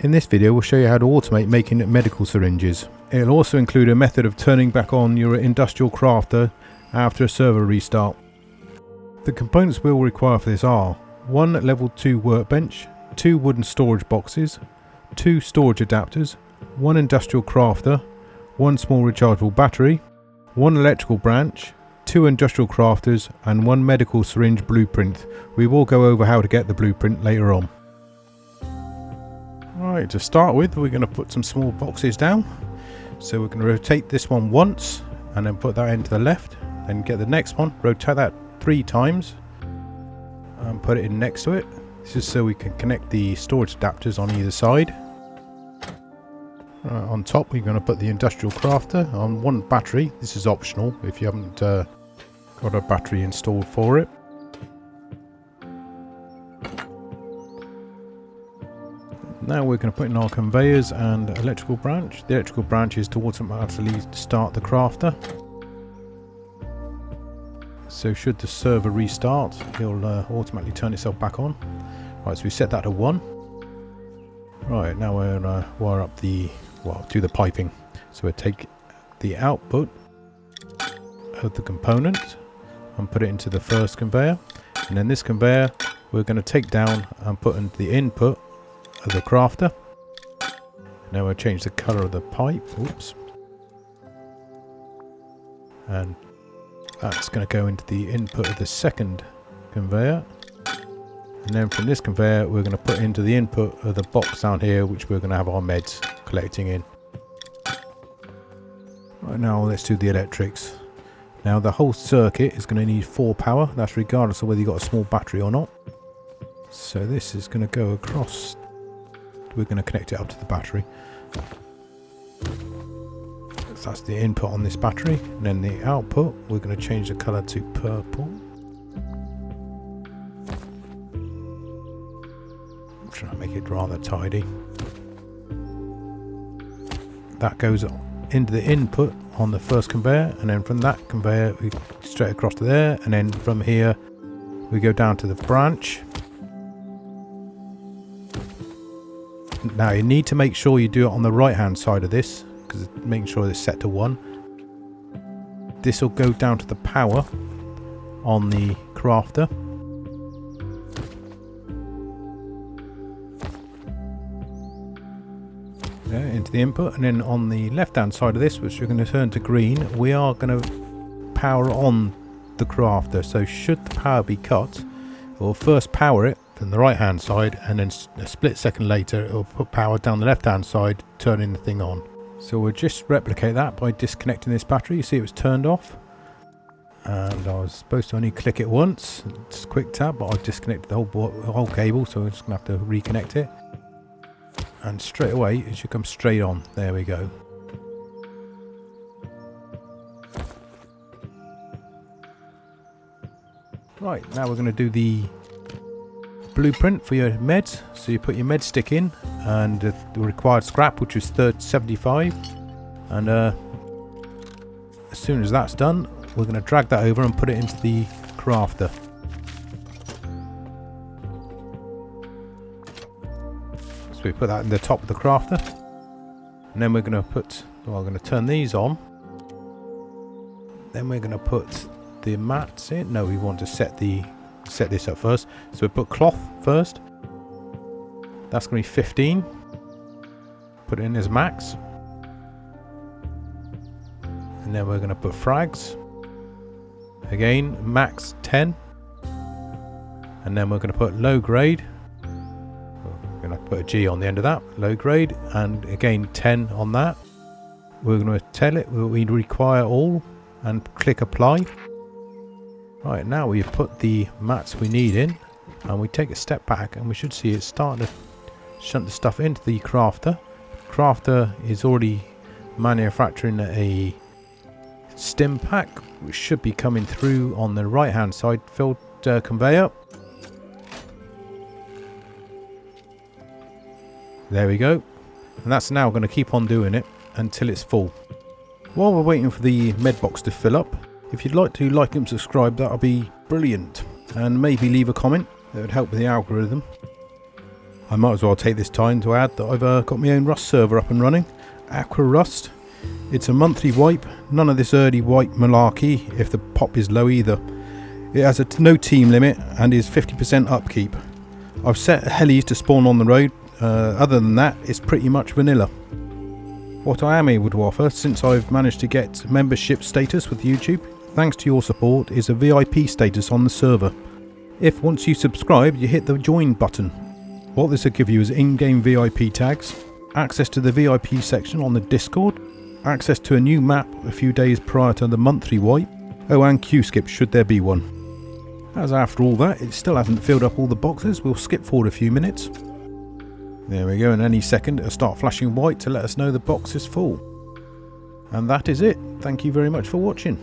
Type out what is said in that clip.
In this video we'll show you how to automate making medical syringes. It'll also include a method of turning back on your industrial crafter after a server restart. The components we'll require for this are 1 level 2 workbench, 2 wooden storage boxes, 2 storage adapters, 1 industrial crafter, 1 small rechargeable battery, 1 electrical branch, 2 industrial crafters and 1 medical syringe blueprint. We will go over how to get the blueprint later on. Right, to start with we're going to put some small boxes down. So we're going to rotate this one once and then put that into the left, then get the next one, rotate that 3 times and put it in next to it. This is so we can connect the storage adapters on either side. On top we're going to put the industrial crafter on 1 battery. This is optional if you haven't got a battery installed for it. Now we're going to put in our conveyors and electrical branch. The electrical branch is to automatically start the crafter. So should the server restart, it'll automatically turn itself back on. Right, so we set that to 1. Right, now we're going to wire up do the piping. So we'll take the output of the component and put it into the first conveyor. And then this conveyor we're going to take down and put into the input of the crafter. Now we'll change the colour of the pipe. Oops. And that's going to go into the input of the second conveyor. And then from this conveyor we're going to put into the input of the box down here, which we're going to have our meds collecting in. Right, now let's do the electrics. Now the whole circuit is going to need 4 power. That's regardless of whether you've got a small battery or not. So this is going to go across. We're going to connect it up to the battery. So that's the input on this battery. And then the output, we're going to change the colour to purple. I'm trying to make it rather tidy. That goes into the input on the first conveyor, and then from that conveyor we straight across to there, and then from here we go down to the branch. Now you need to make sure you do it on the right hand side of this, because making sure it's set to 1. This will go down to the power on the crafter. Into the input, and then on the left hand side of this, which we're going to turn to green, we are going to power on the crafter. So should the power be cut, we'll first power it from the right hand side, and then a split second later it will put power down the left hand side, turning the thing on. So we'll just replicate that by disconnecting this battery. You see it was turned off, and I was supposed to only click it once. It's a quick tap, but I've disconnected the whole cable, so we're just going to have to reconnect it. And straight away it should come straight on. There we go. Right, now we're going to do the blueprint for your meds. So you put your med stick in, and the required scrap, which is 75, and as soon as that's done we're going to drag that over and put it into the crafter. So we put that in the top of the crafter, and then we're going to turn these on. Then we're going to put the mats in. No, we want to set this up first. So we put cloth first. That's going to be 15. Put it in as max. And then we're going to put frags. Again, max 10. And then we're going to put low grade. We're going to put a G on the end of that, low grade, and again 10 on that. We're going to tell it we require all and click apply. Right, now we put the mats we need in, and we take a step back, and we should see it starting to shunt the stuff into the crafter. Crafter is already manufacturing a stim pack, which should be coming through on the right hand side filled conveyor. There we go, and that's now going to keep on doing it until it's full. While we're waiting for the med box to fill up, if you'd like to like and subscribe, that would be brilliant, and maybe leave a comment, that would help with the algorithm. I might as well take this time to add that I've got my own Rust server up and running, Aqua Rust. It's a monthly wipe, none of this early wipe malarkey if the pop is low either. It has no team limit and is 50% upkeep. I've set helis to spawn on the road, other than that it's pretty much vanilla. What I am able to offer, since I've managed to get membership status with YouTube, thanks to your support, is a VIP status on the server. If once you subscribe you hit the join button. What this will give you is in-game VIP tags, access to the VIP section on the Discord, access to a new map a few days prior to the monthly wipe, oh and Q-skip should there be one. As after all that it still hasn't filled up all the boxes, we'll skip forward a few minutes. There we go, and any second it'll start flashing white to let us know the box is full. And that is it. Thank you very much for watching.